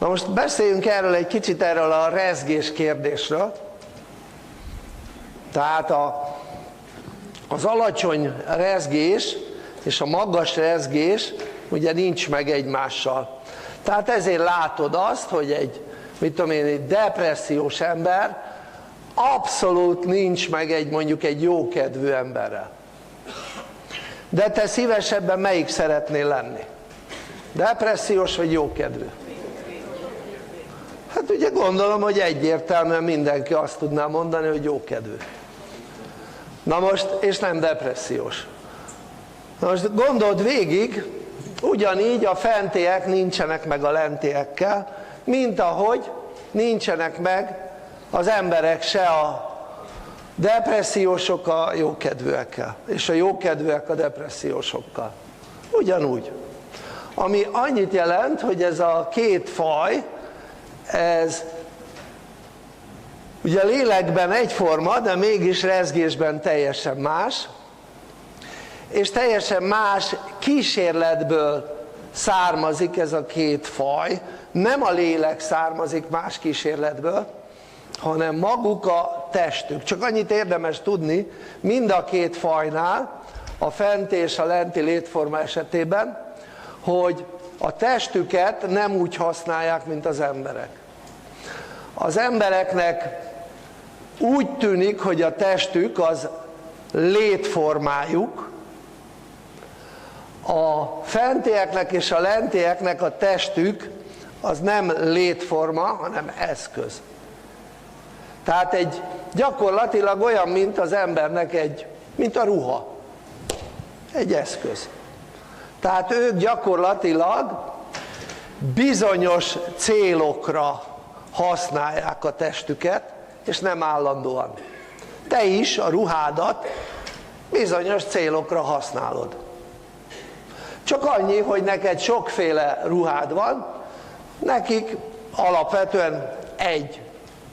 Na most beszéljünk egy kicsit erről a rezgés kérdésről. Tehát az alacsony rezgés és a magas rezgés ugye nincs meg egymással. Tehát ezért látod azt, hogy egy depressziós ember abszolút nincs meg mondjuk egy jókedvű emberrel. De te szívesebben melyik szeretnél lenni? Depressziós vagy jókedvű? Hát ugye gondolom, hogy egyértelműen mindenki azt tudná mondani, hogy jókedvű. Na most, és nem depressziós. Na most gondold végig, ugyanígy a fentiek nincsenek meg a lentiekkel, mint ahogy nincsenek meg az emberek se a depressziósok a jókedvűekkel, és a jókedvűek a depressziósokkal. Ugyanúgy. Ami annyit jelent, hogy ez a két faj, ez ugye lélekben egyforma, de mégis rezgésben teljesen más, és teljesen más kísérletből származik ez a két faj. Nem a lélek származik más kísérletből, hanem maguk a testük. Csak annyit érdemes tudni, mind a két fajnál, a fenti és a lenti létforma esetében, hogy a testüket nem úgy használják, mint az emberek. Az embereknek úgy tűnik, hogy a testük az létformájuk, a fentieknek és a lentieknek a testük az nem létforma, hanem eszköz. Tehát gyakorlatilag olyan, mint az embernek mint a ruha, egy eszköz. Tehát ők gyakorlatilag bizonyos célokra használják a testüket, és nem állandóan. Te is a ruhádat bizonyos célokra használod. Csak annyi, hogy neked sokféle ruhád van, nekik alapvetően egy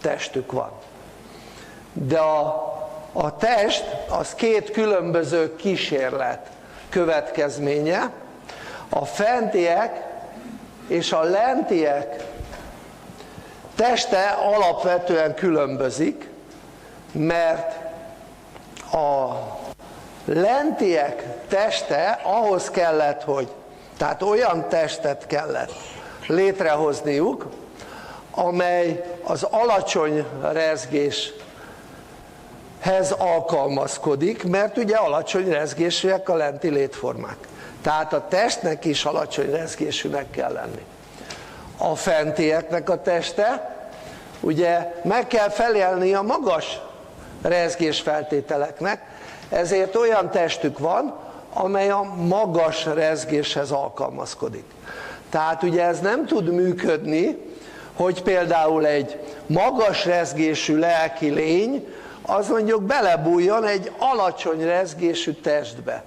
testük van. De a test az két különböző kísérlet következménye. A fentiek és a lentiek teste alapvetően különbözik, mert a lentiek teste ahhoz kellett, tehát olyan testet kellett létrehozniuk, amely az alacsony rezgéshez alkalmazkodik, mert ugye alacsony rezgésűek a lenti létformák. Tehát a testnek is alacsony rezgésűnek kell lenni. A fentieknek a teste ugye meg kell felelni a magas rezgésfeltételeknek, ezért olyan testük van, amely a magas rezgéshez alkalmazkodik. Tehát ugye ez nem tud működni, hogy például egy magas rezgésű lelki lény, az mondjuk belebújjon egy alacsony rezgésű testbe.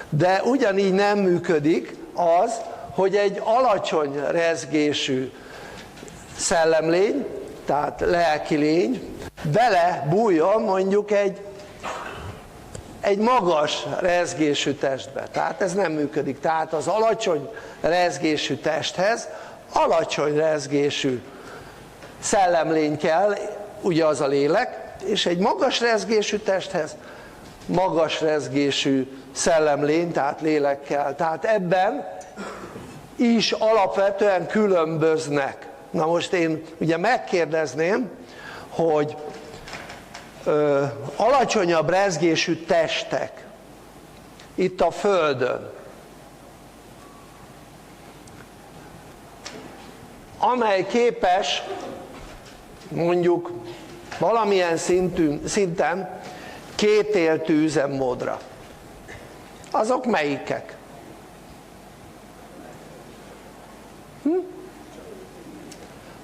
De ugyanígy nem működik az, hogy egy alacsony rezgésű szellemlény, tehát lelki lény, belebújjon mondjuk egy magas rezgésű testbe. Tehát ez nem működik. Tehát az alacsony rezgésű testhez alacsony rezgésű szellemlény kell, ugye az a lélek, és egy magas rezgésű testhez magas rezgésű szellemlény, tehát lélek kell. Tehát ebben is alapvetően különböznek. Na most én ugye megkérdezném, hogy alacsonyabb rezgésű testek itt a Földön, amely képes mondjuk valamilyen szinten kétéltű üzemmódra. Azok melyikek?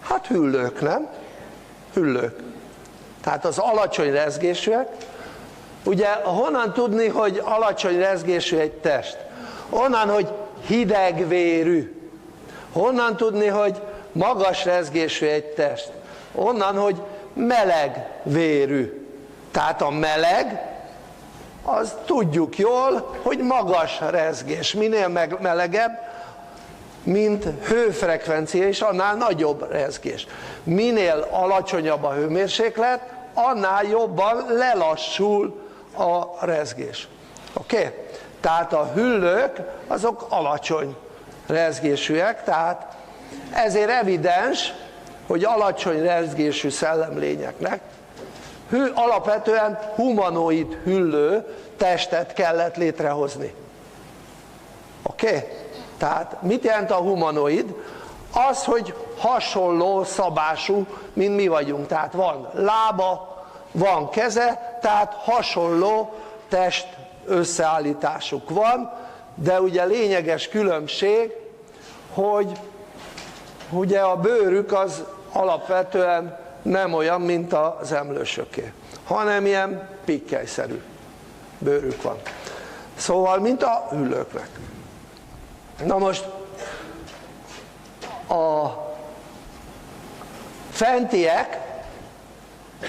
Hát hüllők, nem? Hüllők. Tehát az alacsony rezgésűek. Ugye honnan tudni, hogy alacsony rezgésű egy test? Onnan, hogy hidegvérű. Honnan tudni, hogy magas rezgésű egy test? Onnan, hogy melegvérű. Tehát a meleg, az tudjuk jól, hogy magas rezgés. Minél melegebb, mint hőfrekvencia, és annál nagyobb rezgés. Minél alacsonyabb a hőmérséklet, annál jobban lelassul a rezgés. Oké? Tehát a hüllők azok alacsony rezgésűek, tehát ezért evidens, hogy alacsony rezgésű szellemlényeknek alapvetően humanoid hüllő testet kellett létrehozni. Oké? Tehát mit jelent a humanoid? Az, hogy hasonló szabású, mint mi vagyunk. Tehát van lába, van keze, tehát hasonló test összeállításuk van, de ugye lényeges különbség, hogy ugye a bőrük az alapvetően nem olyan, mint az emlősöké, hanem ilyen pikkelyszerű bőrük van. Szóval, mint a hüllőknek. Na most a fentiek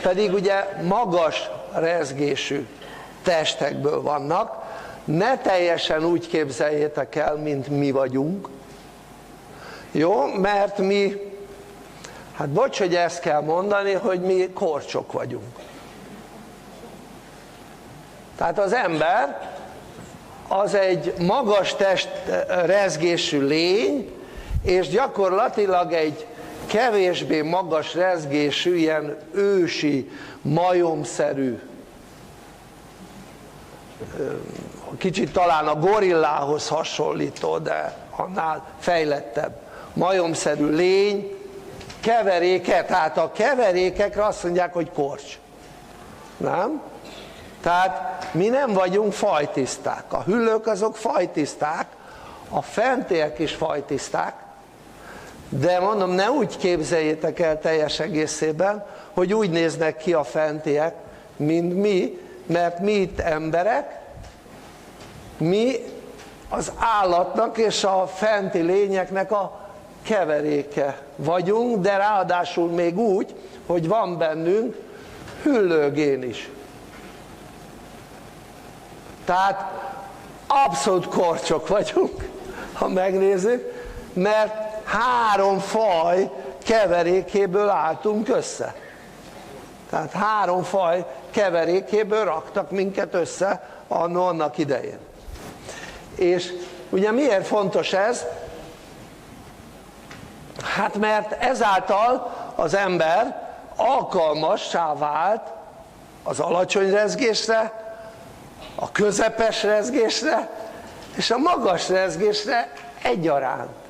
pedig ugye magas rezgésű testekből vannak, ne teljesen úgy képzeljétek el, mint mi vagyunk, jó? Mert mi, hát bocs, hogy ezt kell mondani, hogy mi korcsok vagyunk. Tehát az ember az egy magas testrezgésű lény, és gyakorlatilag egy kevésbé magas rezgésű, ilyen ősi, majomszerű, kicsit talán a gorillához hasonlító, de annál fejlettebb, majomszerű lény, keveréke, tehát a keverékekre azt mondják, hogy korcs. Nem? Tehát mi nem vagyunk fajtiszták. A hüllők azok fajtiszták, a fentiek is fajtiszták, de mondom, ne úgy képzeljétek el teljes egészében, hogy úgy néznek ki a fentiek, mint mi, mert mi itt emberek, mi az állatnak és a fenti lényeknek a keveréke vagyunk, de ráadásul még úgy, hogy van bennünk hüllőgén is. Tehát abszolút korcsok vagyunk, ha megnézzük, mert 3 faj keverékéből álltunk össze. Tehát 3 faj keverékéből raktak minket össze annak idején. És ugye miért fontos ez? Hát mert ezáltal az ember alkalmassá vált az alacsony rezgésre, a közepes rezgésre és a magas rezgésre egyaránt.